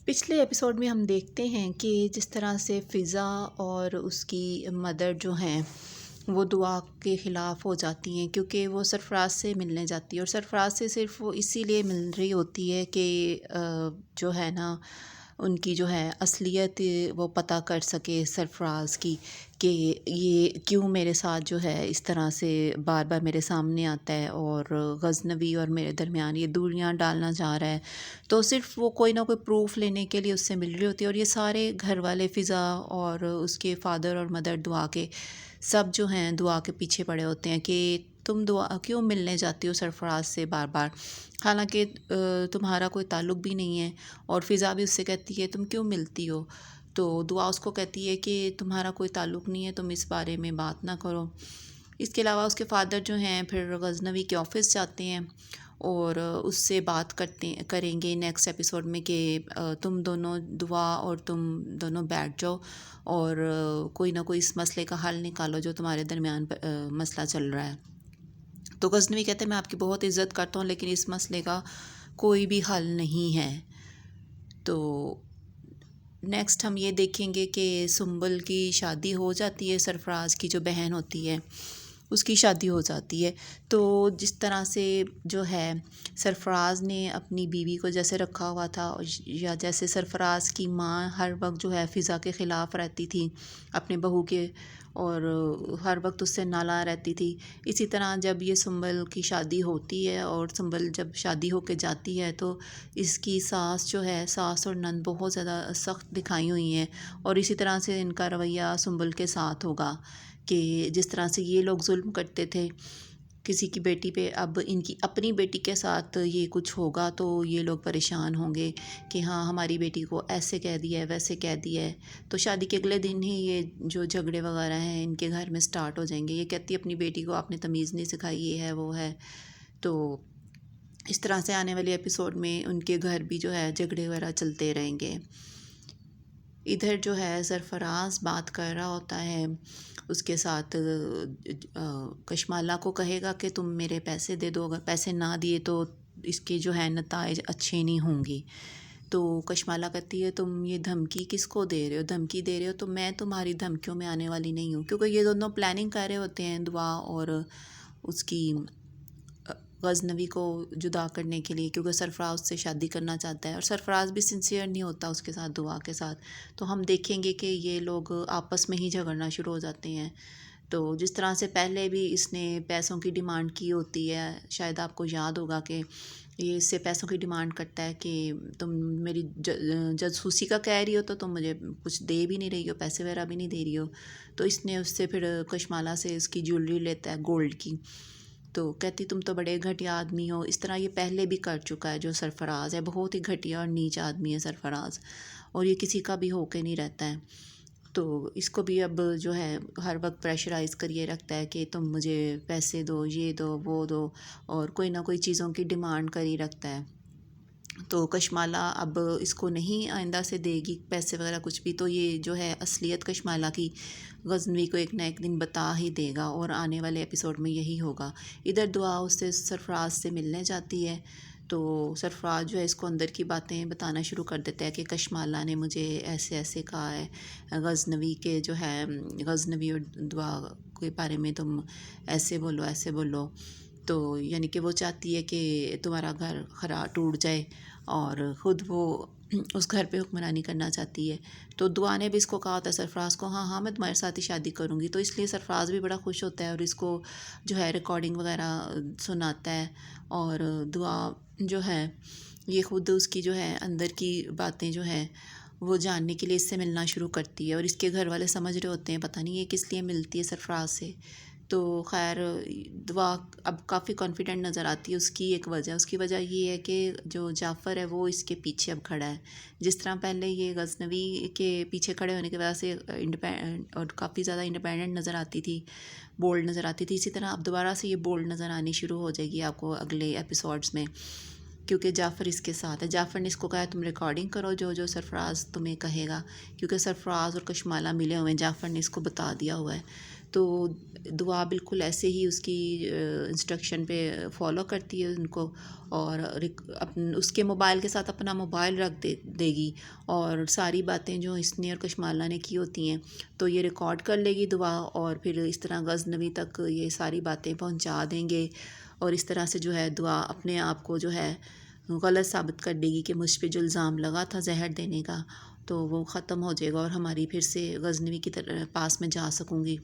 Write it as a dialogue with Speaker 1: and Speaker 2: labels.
Speaker 1: پچھلے ایپیسوڈ میں ہم دیکھتے ہیں کہ جس طرح سے فضا اور اس کی مدر جو ہیں وہ دعا کے خلاف ہو جاتی ہیں، کیونکہ وہ سرفراز سے ملنے جاتی ہے اور سرفراز سے صرف وہ اسی لیے مل رہی ہوتی ہے کہ جو ہے نا ان کی جو ہے اصلیت وہ پتہ کر سکے سرفراز کی، کہ یہ کیوں میرے ساتھ جو ہے اس طرح سے بار بار میرے سامنے آتا ہے اور غزنوی اور میرے درمیان یہ دوریاں ڈالنا چاہ رہا ہے۔ تو صرف وہ کوئی نہ کوئی پروف لینے کے لیے اس سے مل رہی ہوتی ہے، اور یہ سارے گھر والے فضا اور اس کے فادر اور مدر دعا کے سب جو ہیں دعا کے پیچھے پڑے ہوتے ہیں کہ تم دعا کیوں ملنے جاتی ہو سرفراز سے بار بار، حالانکہ تمہارا کوئی تعلق بھی نہیں ہے۔ اور فضا بھی اس سے کہتی ہے تم کیوں ملتی ہو، تو دعا اس کو کہتی ہے کہ تمہارا کوئی تعلق نہیں ہے، تم اس بارے میں بات نہ کرو۔ اس کے علاوہ اس کے فادر جو ہیں پھر غزنوی کے آفس جاتے ہیں اور اس سے بات کریں گے نیکسٹ ایپیسوڈ میں کہ تم دونوں دعا اور تم دونوں بیٹھ جاؤ اور کوئی نہ کوئی اس مسئلے کا حل نکالو جو تمہارے درمیان مسئلہ چل رہا ہے۔ تو غزنوی کہتے ہیں میں آپ کی بہت عزت کرتا ہوں لیکن اس مسئلے کا کوئی بھی حل نہیں ہے۔ تو نیکسٹ ہم یہ دیکھیں گے کہ سنبل کی شادی ہو جاتی ہے، سرفراز کی جو بہن ہوتی ہے اس کی شادی ہو جاتی ہے۔ تو جس طرح سے جو ہے سرفراز نے اپنی بیوی کو جیسے رکھا ہوا تھا، یا جیسے سرفراز کی ماں ہر وقت جو ہے فضا کے خلاف رہتی تھی اپنے بہو کے اور ہر وقت اس سے نالاں رہتی تھی، اسی طرح جب یہ سنبل کی شادی ہوتی ہے اور سنبل جب شادی ہو کے جاتی ہے تو اس کی ساس جو ہے، ساس اور نند بہت زیادہ سخت دکھائی ہوئی ہیں، اور اسی طرح سے ان کا رویہ سنبل کے ساتھ ہوگا کہ جس طرح سے یہ لوگ ظلم کرتے تھے کسی کی بیٹی پہ، اب ان کی اپنی بیٹی کے ساتھ یہ کچھ ہوگا تو یہ لوگ پریشان ہوں گے کہ ہاں ہماری بیٹی کو ایسے کہہ دیا ہے ویسے کہہ دیا ہے۔ تو شادی کے اگلے دن ہی یہ جو جھگڑے وغیرہ ہیں ان کے گھر میں سٹارٹ ہو جائیں گے۔ یہ کہتی ہے اپنی بیٹی کو آپ نے تمیز نہیں سکھائی، یہ ہے وہ ہے۔ تو اس طرح سے آنے والے ایپیسوڈ میں ان کے گھر بھی جو ہے جھگڑے وغیرہ چلتے رہیں گے۔ ادھر جو ہے سرفراز بات کر رہا ہوتا ہے اس کے ساتھ، کشمالہ کو کہے گا کہ تم میرے پیسے دے دو، اگر پیسے نہ دیے تو اس کے جو ہے نتائج اچھے نہیں ہوں گے۔ تو کشمالہ کہتی ہے تم یہ دھمکی کس کو دے رہے ہو، دھمکی دے رہے ہو تو میں تمہاری دھمکیوں میں آنے والی نہیں ہوں، کیونکہ یہ دونوں پلاننگ کر رہے ہوتے ہیں دعا اور اس کی غزنوی کو جدا کرنے کے لیے، کیونکہ سرفراز سے شادی کرنا چاہتا ہے اور سرفراز بھی سنسیئر نہیں ہوتا اس کے ساتھ دعا کے ساتھ۔ تو ہم دیکھیں گے کہ یہ لوگ آپس میں ہی جھگڑنا شروع ہو جاتے ہیں۔ تو جس طرح سے پہلے بھی اس نے پیسوں کی ڈیمانڈ کی ہوتی ہے، شاید آپ کو یاد ہوگا کہ یہ اس سے پیسوں کی ڈیمانڈ کرتا ہے کہ تم میری جاسوسی کا کہہ رہی ہو تو تم مجھے کچھ دے بھی نہیں رہی ہو، پیسے وغیرہ بھی نہیں دے رہی ہو۔ تو اس نے اس سے پھر کشمالہ سے اس کی جیولری لیتا ہے گولڈ کی، تو کہتی تم تو بڑے گھٹیا آدمی ہو۔ اس طرح یہ پہلے بھی کر چکا ہے جو سرفراز ہے، بہت ہی گھٹیا اور نیچ آدمی ہے سرفراز، اور یہ کسی کا بھی ہو کے نہیں رہتا ہے۔ تو اس کو بھی اب جو ہے ہر وقت پریشرائز کریے رکھتا ہے کہ تم مجھے پیسے دو، یہ دو وہ دو، اور کوئی نہ کوئی چیزوں کی ڈیمانڈ کری رکھتا ہے۔ تو کشمالہ اب اس کو نہیں آئندہ سے دے گی پیسے وغیرہ کچھ بھی، تو یہ جو ہے اصلیت کشمالہ کی غزنوی کو ایک نہ ایک دن بتا ہی دے گا، اور آنے والے ایپیسوڈ میں یہی ہوگا۔ ادھر دعا اس سے سرفراز سے ملنے جاتی ہے تو سرفراز جو ہے اس کو اندر کی باتیں بتانا شروع کر دیتا ہے کہ کشمالہ نے مجھے ایسے ایسے کہا ہے، غزنوی کے جو ہے غزنوی اور دعا کے بارے میں تم ایسے بولو ایسے بولو۔ تو یعنی کہ وہ چاہتی ہے کہ تمہارا گھر ٹوٹ جائے اور خود وہ اس گھر پہ حکمرانی کرنا چاہتی ہے۔ تو دعا نے بھی اس کو کہا ہوتا ہے سرفراز کو، ہاں ہاں میں تمہارے ساتھ ہی شادی کروں گی، تو اس لیے سرفراز بھی بڑا خوش ہوتا ہے اور اس کو جو ہے ریکارڈنگ وغیرہ سناتا ہے، اور دعا جو ہے یہ خود اس کی جو ہے اندر کی باتیں جو ہیں وہ جاننے کے لیے اس سے ملنا شروع کرتی ہے، اور اس کے گھر والے سمجھ رہے ہوتے ہیں پتہ نہیں یہ کس لیے ملتی ہے سرفراز سے۔ تو خیر دعا اب کافی کانفیڈنٹ نظر آتی ہے، اس کی ایک وجہ، اس کی وجہ یہ ہے کہ جو جعفر ہے وہ اس کے پیچھے اب کھڑا ہے۔ جس طرح پہلے یہ غزنوی کے پیچھے کھڑے ہونے کی وجہ سے اور کافی زیادہ انڈیپینڈنٹ نظر آتی تھی، بولڈ نظر آتی تھی، اسی طرح اب دوبارہ سے یہ بولڈ نظر آنی شروع ہو جائے گی آپ کو اگلے ایپیسوڈز میں، کیونکہ جعفر اس کے ساتھ ہے۔ جعفر نے اس کو کہا تم ریکارڈنگ کرو جو جو سرفراز تمہیں کہے گا، کیونکہ سرفراز اور کشمالہ ملے ہوئے ہیں، جعفر نے اس کو بتا دیا ہوا ہے۔ تو دعا بالکل ایسے ہی اس کی انسٹرکشن پہ فالو کرتی ہے ان کو، اور اس کے موبائل کے ساتھ اپنا موبائل رکھ دے گی، اور ساری باتیں جو اس نے اور کشمالہ نے کی ہوتی ہیں تو یہ ریکارڈ کر لے گی دعا، اور پھر اس طرح غزنوی تک یہ ساری باتیں پہنچا دیں گے، اور اس طرح سے جو ہے دعا اپنے آپ کو جو ہے غلط ثابت کر دے گی کہ مجھ پہ جو الزام لگا تھا زہر دینے کا تو وہ ختم ہو جائے گا، اور ہماری پھر سے غزنوی کی پاس میں جا سکوں گی۔